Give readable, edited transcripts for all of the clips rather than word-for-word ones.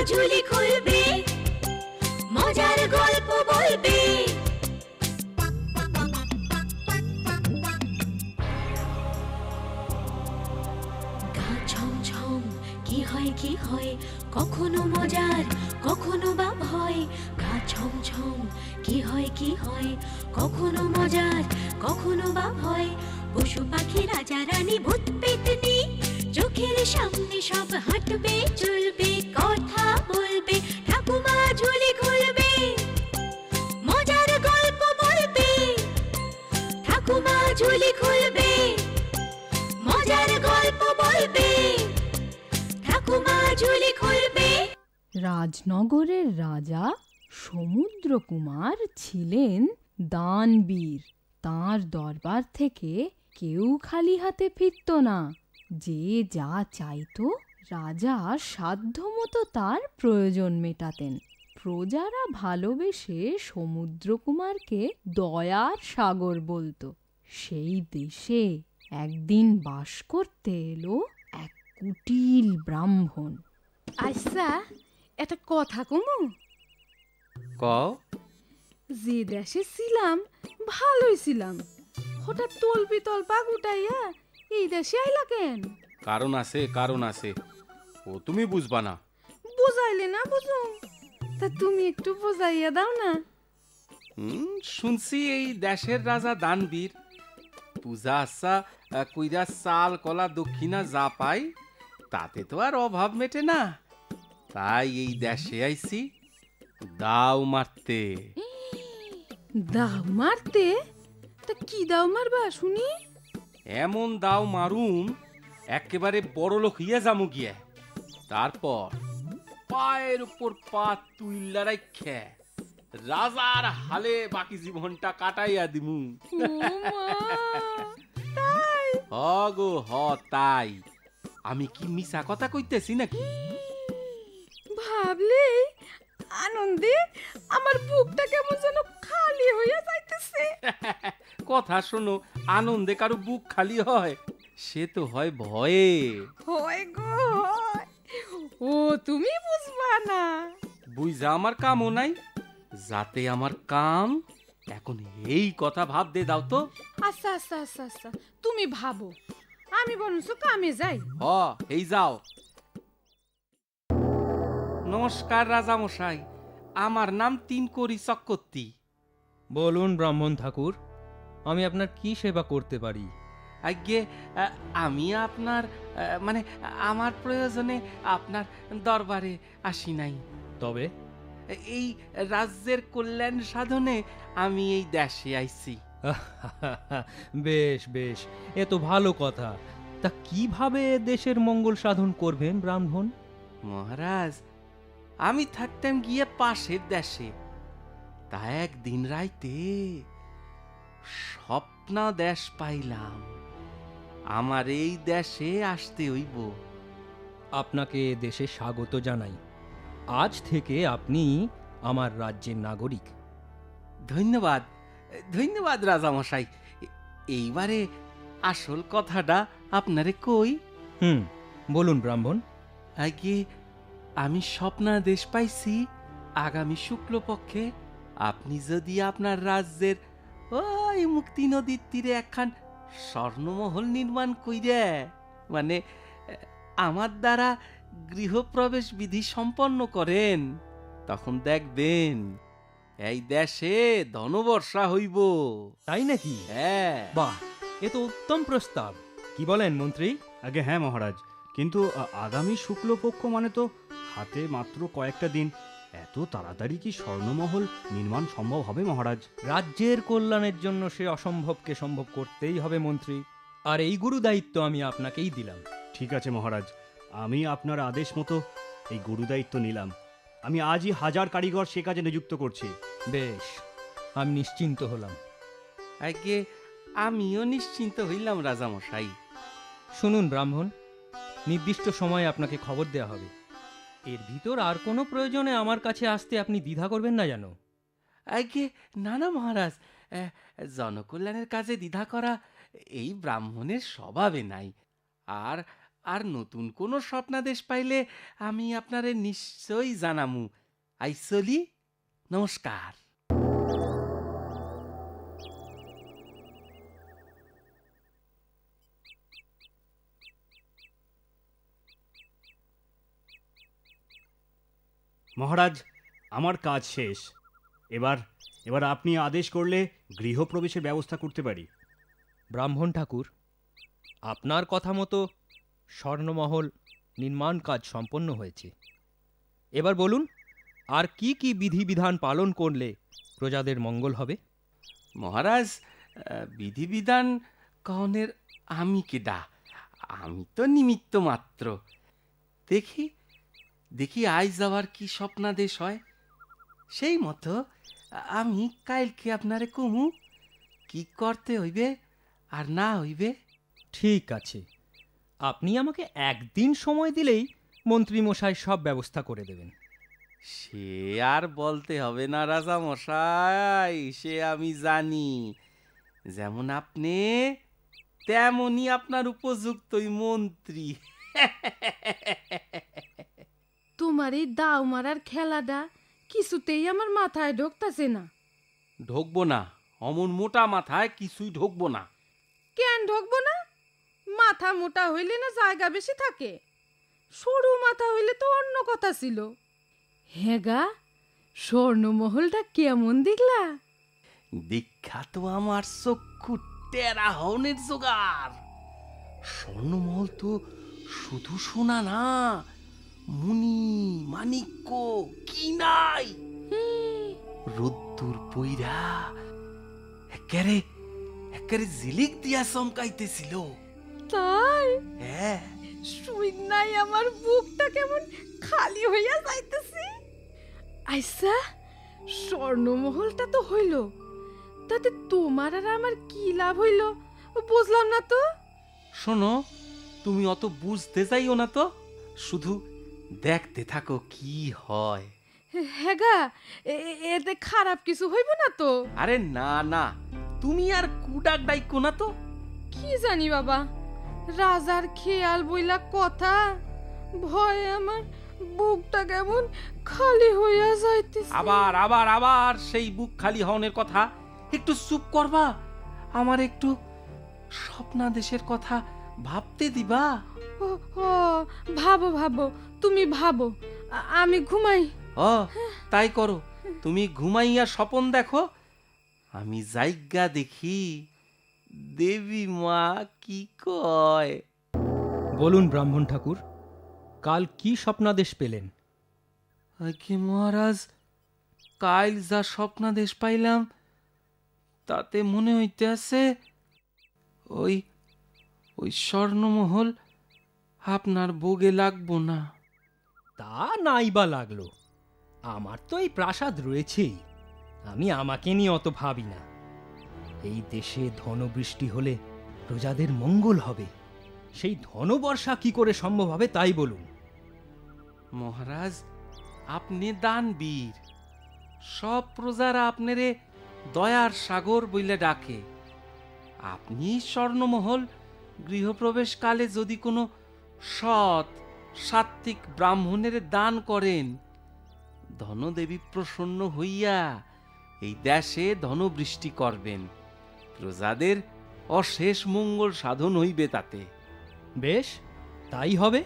ঝুলি খুলবে, মজার গল্প বলবে। গা ছমছম কি হয় কি হয়, কখনো মজার কখনো বা ভয়। গা ছমছম কি হয় কি হয়, কখনো মজার কখনো বা ভয়। পশু পাখি রাজা রানী ভূত পেতনি চোখের সামনে সব হাঁটবে চলবে, কথা বলবে, ঠাকুমা ঝুলি খুলবে, মজার গল্প বলবে। ঠাকুমা ঝুলি খুলবে, মজার গল্প বলবে। ঠাকুমা ঝুলি খুলবে। রাজনগরের রাজা সমুদ্রকুমার ছিলেন দানবীর। তাঁর দরবার থেকে কেউ খালি হাতে ফিরত না। যে যা চাইতো রাজা সাধ্যমতো তার প্রয়োজন মেটাতেন। প্রজারা ভালোবেসে সমুদ্রকুমারকে দয়ার সাগর বলতো। সেই দেশে একদিন বাস করতে এলো এক কুটিল ব্রাহ্মণ। আচ্ছা, একটা কথা কমু। কও। যে দেশে ছিলাম ভালোই ছিলাম, হঠাৎ তলপি তলপা গুটাইয়া এই দেশে আইলা কেন? কারণ আছে, কারণ আছে, ও তুমি বুঝবা না। বুঝাইলে না বুঝুম, তা তুমি একটু বুঝাইয়া দাও না। শুনছি এই দেশের রাজা দানবীর পূজা আচ্ছা কইরা চাল কলা দক্ষিণা যা পাই তাতে তো আর অভাব মেটে না। তাই এই দেশে আইছি দাও মারতে। দাও মারতে? তা কি দাও মারবা শুনি? এমন দাও মারুম একেবারে বড় লোক হইয়া যামু গিয়া। তারপর পায়ের উপর পা তুইলা রাইখা রাজার হালে বাকি জীবনটা কাটাইয়া দিমু। হ গো হ, তাই। আমি কি মিছা কথা কইতেছি নাকি? ভাবলে আনন্দে আমার বুকটা কেমন যেন খালি হইয়া যাইতেছে। কথা শোনো, আনন্দে কারো বুক খালি হয়? সে তো হয় ভয়ে। হয় গো হয়। ও তুমি বুঝবা না। বুঝা আমার কামও নাই, যাতে আমার কাম এখন এই কথা ভাব দে দাও তো। আচ্ছা আচ্ছা আচ্ছা আচ্ছা, তুমি ভাবো, আমি বরঞ্চ কামে যাই। হ, এই যাও। নমস্কার রাজা মশাই, আমার নাম তিনকড়ি চক্রবর্তী। বলুন ব্রাহ্মণ ঠাকুর, আমি আপনার কি সেবা করতে পারি? আজ্ঞে, আমি আপনার মানে আমার প্রয়োজনে আপনার দরবারে আসি নাই। তবে এই রাজ্যের কল্যাণ সাধনে আমি এই দেশে আইছি। বেশ বেশ, এ তো ভালো কথা। তা কিভাবে দেশের মঙ্গল সাধন করবেন ব্রাহ্মণ? মহারাজ, আমি থাকতাম গিয়ে পাশের দেশে, তা একদিন রাইতে স্বপ্ন দেশ পাইলাম আমার এই দেশে আসতে হইব। আপনাকে দেশে স্বাগত জানাই। আজ থেকে আপনি আমার রাজ্যের নাগরিক। ধন্যবাদ, ধন্যবাদ রাজামশাই। এইবারে আসল কথাটা আপনারে কই। বলুন ব্রাহ্মণ। আগে আমি স্বপ্নাদেশ পাইছি আগামী শুক্লপক্ষে আপনি যদি আপনার রাজ্যের ওই মুক্তি নদীর তীরে একখান স্বর্ণমহল নির্মাণ কইরে মানে আমার দ্বারা গৃহপ্রবেশ বিধি সম্পন্ন করেন, তখন দেখবেন এই দেশে ধনবর্ষা হইব। তাই নাকি? হ্যাঁ। বাহ, এ তো উত্তম প্রস্তাব। কি বলেন মন্ত্রী? আগে হ্যাঁ মহারাজ, কিন্তু আগামী শুক্লপক্ষ মানে তো হাতে মাত্র কয়েকটা দিন। এত তাড়াতাড়ি কি স্বর্ণমহল নির্মাণ সম্ভব হবে মহারাজ? রাজ্যের কল্যাণের জন্য সে অসম্ভবকে সম্ভব করতেই হবে মন্ত্রী। আর এই গুরু দায়িত্ব আমি আপনাকেই দিলাম। ঠিক আছে মহারাজ, আমি আপনার আদেশ মতো এই গুরুদায়িত্ব নিলাম। আমি আজই 1000 কারিগর সে কাজে নিযুক্ত করছি। বেশ, আমি নিশ্চিন্ত হলাম। আগে আমিও নিশ্চিন্ত হইলাম রাজামশাই। শুনুন ব্রাহ্মণ, নির্দিষ্ট সময়ে আপনাকে খবর দেওয়া হবে। এর ভিতর আর কোনো প্রয়োজনে আমার কাছে আসতে আপনি দ্বিধা করবেন না যেন। আগে না না মহারাজ, জনকল্যাণের কাজে দ্বিধা করা এই ব্রাহ্মণের স্বভাবে নাই। আর আর নতুন কোনো স্বপ্নাদেশ পাইলে আমি আপনারে নিশ্চয়ই জানামু। আইসলি, নমস্কার। মহারাজ, আমার কাজ শেষ। এবার এবার আপনি আদেশ করলে গৃহপ্রবেশের ব্যবস্থা করতে পারি। ব্রাহ্মণ ঠাকুর, আপনার কথা মতো স্বর্ণমহল নির্মাণ কাজ সম্পন্ন হয়েছে। এবার বলুন, আর কি কি বিধিবিধান পালন করলে প্রজাদের মঙ্গল হবে? মহারাজ, বিধিবিধান কনের আমি কেডা? আমি তো নিমিত্ত মাত্র। দেখি দেখি আইজ আবার কি স্বপ্নাদেশ হয়। সেই মতো আমি কাইলকে আপনারে কমু কি করতে হইবে আর না হইবে। ঠিক আছে, আপনি আমাকে একদিন সময় দিলেই মন্ত্রীমশাই সব ব্যবস্থা করে দেবেন। সে আর বলতে হবে না রাজা মশাই, সে আমি জানি। যেমন আপনি তেমনি আপনার উপযুক্তই মন্ত্রী। তোমার এই দাও মারার খেলাটা কিছুতেই আমার মাথায় ঢোকতাছে না। ঢোকবো না, অমন মোটা মাথায় কিছুই ঢোকবো না। কেন ঢোকবো না? মাথা মোটা হইলে না জায়গা বেশি থাকে? সরু মাথা হইলে তো অন্য কথা ছিল। হেগা, স্বর্ণমহলটা কেমন দেখলা? দীক্ষা তো আমার চক্ষু টেরা হনের জোগাড়। স্বর্ণমহল তো শুধু সোনা না, মুনি মানিক্য কি নাই। রোদ্দুর পইরা একেবারে একেবারে ঝিলিক দিয়া চমকাইতেছিল। তাই হ্যাঁ, শুই নাই আমার বুকটা কেমন খালি হইয়া যাইতেছে। আইসা, স্বর্ণমহলটা তো হইল, তাতে তোমার আর আমার কি লাভ হইল বুঝলাম না তো। শোনো, তুমি অত বুঝতে যাইও না তো, শুধু দেখতে থাকো কি হয়। হেগা, এতে খারাপ কিছু হইব না তো? আরে না না, তুমি আর কুডাক ডাইকো না তো। কি জানি বাবা, রাজার খেয়াল বইলা কথা, ভয়ে আমার বুকটা কেমন খালি হইয়া যাইতেছে। আবার আবার আবার সেই বুক খালি হওনের কথা। একটু চুপ করবা, আমার একটু স্বপ্নাদেশের কথা ভাবতে দিবা। ও, ও, ভাবো ভাবো, তুমি ভাবো, আমি ঘুমাই। ও, তাই করো, তুমি ঘুমাইয়া স্বপন দেখো, আমি জায়গা দেখি দেবী মা কি কয়। বলুন ব্রাহ্মণ ঠাকুর, কাল কি স্বপ্নাদেশ পেলেন? আগে মহারাজ, কাল যা স্বপ্নাদেশ পাইলাম তাতে মনে হইতে আছে ওই ওই স্বর্ণমহল আপনার ভোগে লাগবো না। তা নাই বা লাগলো, আমার তো এই প্রাসাদ রয়েছেই। আমি আমাকে নিয়ে অত ভাবি না। এই দেশে ধনবৃষ্টি হলে প্রজাদের মঙ্গল হবে। সেই ধনবর্ষা কি করে সম্ভব হবে তাই বলুন। মহারাজ, আপনি দানবীর, সব প্রজারা আপনারে দয়ার সাগর বইলে ডাকে। আপনি স্বর্ণমহল গৃহপ্রবেশ কালে যদি কোনো সৎ সাত্ত্বিক ব্রাহ্মণের দান করেন, ধনদেবী প্রসন্ন হইয়া এই দেশে ধনবৃষ্টি করবেন। প্রজাদের অশেষ মঙ্গল সাধন হইবে তাতে। বেশ, তাই হবে।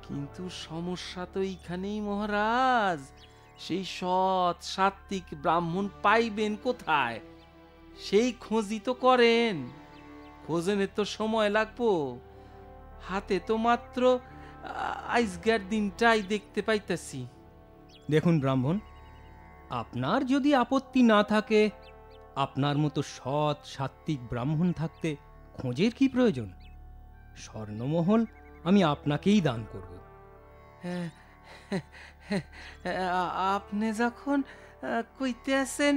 কিন্তু সমস্যা তো এইখানেই মহারাজ, সেই সৎ সাত্ত্বিক ব্রাহ্মণ পাইবেন কোথায়? সেই খোঁজই তো করেন। খোঁজনের তো সময় লাগবো। হাতে তো মাত্র আইজগার দিনটাই দেখতে পাইতাছি। দেখুন ব্রাহ্মণ, আপনার যদি আপত্তি না থাকে, আপনার মতো সৎ সাত্ত্বিক ব্রাহ্মণ থাকতে খোঁজের কি প্রয়োজন? স্বর্ণমহল আমি আপনাকেই দান করব। আপনি যখন কইতে আছেন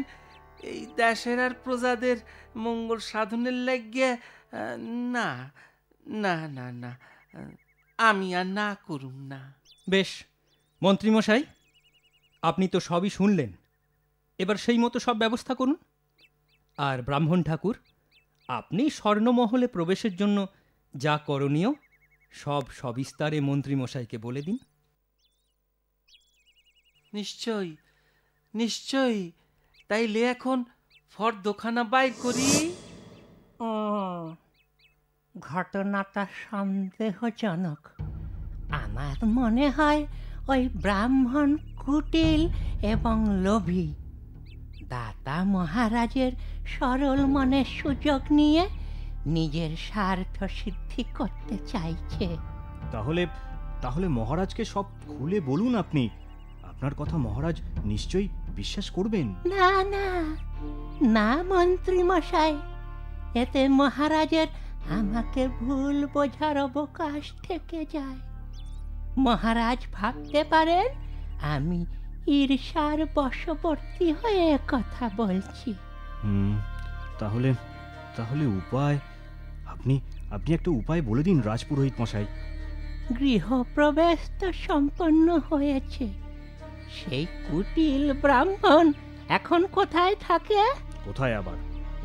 এই দেশের আর প্রজাদের মঙ্গল সাধনের লাগিয়ে, না না না না, আমি আর না করুম না। বেশ, মন্ত্রীমশাই, আপনি তো সবই শুনলেন। এবার সেই মতো সব ব্যবস্থা করুন। আর ব্রাহ্মণ ঠাকুর, আপনি স্বর্ণমহলে প্রবেশের জন্য যা করণীয় সব সবিস্তারে মন্ত্রীমশাইকে বলে দিন। নিশ্চয় নিশ্চয়, তাইলে এখন ফর্দখানা বাইর করি। ঘটনাটা সন্দেহজনক। আমার মনে হয় ওই ব্রাহ্মণ কুটিল এবং লোভী। দাতা মহারাজের সরল মনের সুযোগ নিয়ে নিজের স্বার্থ সিদ্ধি করতে চাইছে। তাহলে তাহলে মহারাজকে সব খুলে বলুন আপনি। আপনার কথা মহারাজ নিশ্চয়ই বিশ্বাস করবেন। না না না মন্ত্রী মশাই, এতে মহারাজের আমাকে ভুল বোঝার অবকাশ থেকে যায়। মহারাজ ভাবতে পারেন আমি ঈর্ষার বশবর্তী হয়ে কথা বলছি। তাহলে তাহলে উপায় আপনি আপনি একটা উপায় বলে দিন রাজপুরোহিত মশাই। গৃহপ্রবেশ তো সম্পন্ন হয়েছে, সেই কুটিল ব্রাহ্মণ এখন কোথায় থাকে? কোথায় আবার?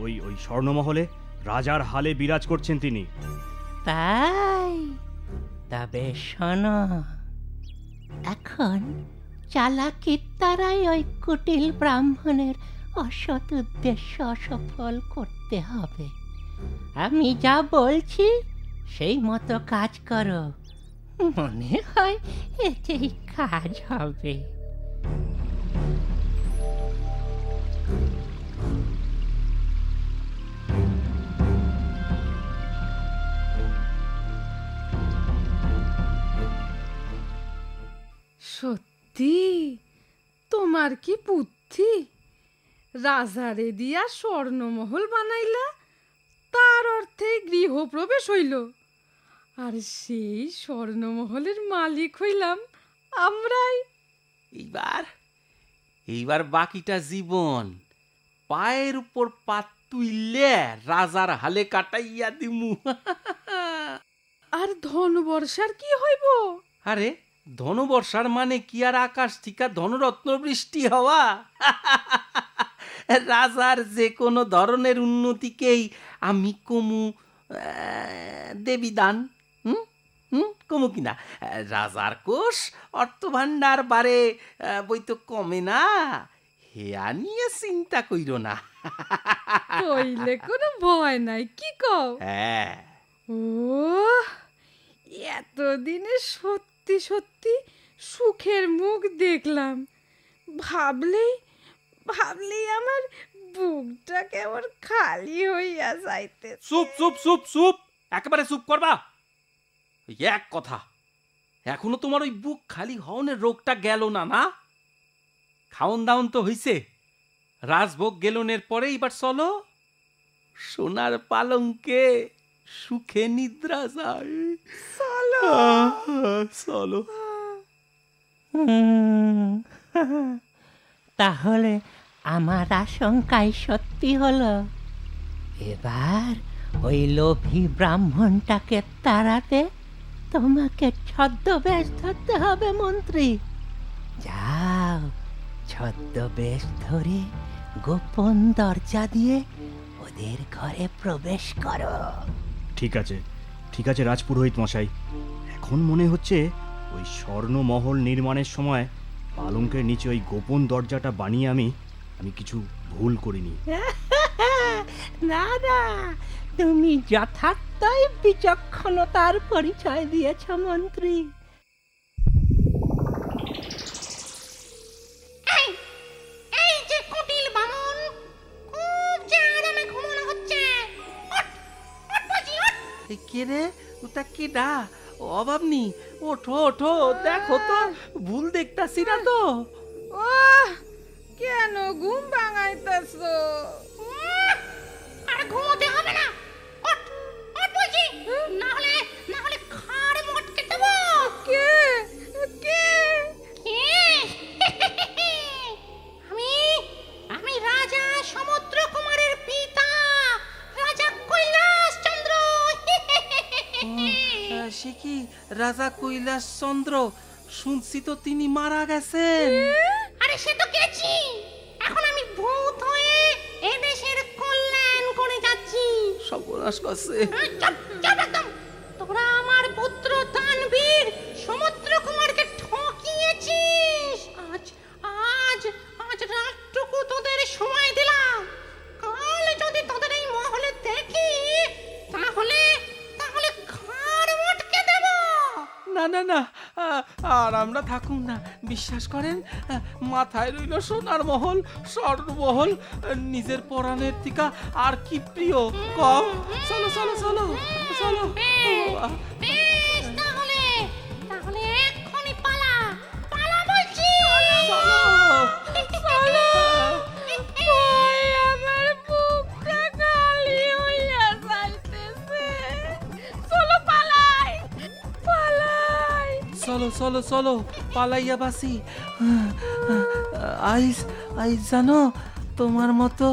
ওই ওই স্বর্ণমহলে রাজার হালে বিরাজ করছেন তিনি। তাই? তবে শোনো, এখন চালাকির দ্বারাই ওই কুটিল ব্রাহ্মণের অসৎ উদ্দেশ্য সফল করতে হবে। আমি যা বলছি সেই মতো কাজ করো, মনে হয় এতেই কাজ হবে। সত্যি তোমার কি বুদ্ধি! রাজারে দিয়া স্বর্ণমহল বানাইলা, তার অর্থে গৃহপ্রবেশ হইল, আর সেই স্বর্ণমহলের মালিক হইলাম আমরাই। এইবার এইবার বাকিটা জীবন পায়ের উপর পা তুইলে রাজার হালে কাটাইয়া দিমু। আর ধনবর্ষার কি হইব? আরে ধনবর্ষার মানে কি আর আকাশ থেকে ধনরত্ন বৃষ্টি হওয়া? রাজার যে কোনো ধরনের উন্নতিকেই আমি কমু দেবী দান। কমু কিনা? রাজার কোষ অর্থভাণ্ডার বারে বই তো কমে না, হেয়া নিয়ে চিন্তা কইর না। কইলে কোনো ভয় নাই, কি কও? হ্যাঁ। ও এতদিনে সত্যি সত্যি সুখের মুখ দেখলাম। ভাবলেই ভাবলেই আমার বুকটা কেমন খালি হইয়া যাইতে। চুপ চুপ চুপ চুপ, একেবারে চুপ করবা। এক কথা, এখনো তোমার ওই বুক খালি হওনের রোগটা গেল না? না, খাওন দাওন তো হইছে, রাজভোগ গেলনের পরে এবার চলো সোনার পালঙ্কে সুখে নিদ্রা যায়। চলো চলো। তাহলে আমার আশঙ্কাই সত্যি হলো। এবার ওই লোভী ব্রাহ্মণটাকে তাড়াতে তোমাকে ছদ্মবেশ ধরতে হবে মন্ত্রী। যাও, ছদ্মবেশ ধরে গোপন দরজা দিয়ে ওদের ঘরে প্রবেশ করো। ঠিক আছে রাজপুরোহিত মশাই। এখন মনে হচ্ছে ওই স্বর্ণমহল নির্মাণের সময় পালঙ্কের নিচে ওই গোপন দরজাটা বানিয়ে আমি কিছু ভুল করিনি। না না, তুমি যথার্থই বিচক্ষণতার পরিচয় দিয়েছ মন্ত্রী। এই যে কুটিল বামন, খুব যে আরামে ঘুমানো হচ্ছে। কে রে? ওটা কি ডা? অভাবনি, ওঠো ওঠো, দেখো তো ভুল দেখতাছি না তো? ও কেন ঘুম ভাঙাইতেছ? আর ঘুমোতে হবে না, ওঠ ওঠ বলছি, না হলে খাড়ে মটকে দেব। কে কে? আমি রাজা সমুদ্র কুমারের পিতা, রাজা কৈলাস চন্দ্র। সে কি রাজা কৈলাস চন্দ্র? শুনছি তো তিনি মারা গেছেন। আরে সে তো গেছি, এখন আমি ভূত হয়ে এদেশের কল্যাণ করে যাচ্ছি। সর্বনাশ করছে। চুপ চুপ একদম, তোরা আমার পুত্র দানবীর সমুদ্রকুমারকে ঠকিয়েছিস। আজ আজ আজ রাতটুকু তোদের সময় দিলাম। কাল যদি তোদের এই মহলে দেখি তাহলে তাহলে ঘাড় মটকে দেব। না না না, আর আমরা থাকুন না। বিশ্বাস করেন, মাথায় রইল সোনার মহল, স্বর্ণমহল। নিজের পরাণের টিকা আর কি প্রিয় কম। চলো চলো চলো চলো। বেশ, তাহলে তাহলে এক্ষুনি পালা পালা বলছি। ওই আমার বুকটা খালি হইয়া যাইতেছে। চলো পালাই পালাই। চলো চলো চলো, পালাইয়া বাসি। আইস আইস, জানো তোমার মতো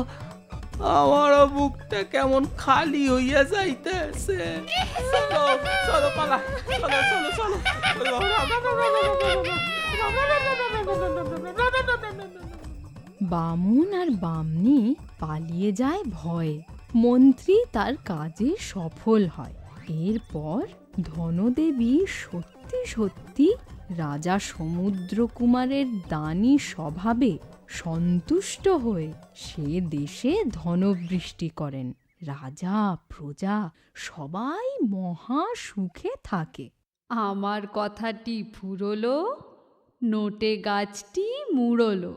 আমারও বুকটা কেমন খালি হইয়া যাইতেছে। চলো চলো পালা, চলো চলো চলো। বামুন আর বামনি পালিয়ে যায় ভয়ে। মন্ত্রী তার কাজে সফল হয়। এরপর ধনদেবী সত্যি সত্যি রাজা সমুদ্রকুমারের দানী স্বভাবে সন্তুষ্ট হয়ে সে দেশে ধনবৃষ্টি করেন। রাজা প্রজা সবাই মহা সুখে থাকে। আমার কথাটি ফুরলো, নোটে গাছটি মুড়লো।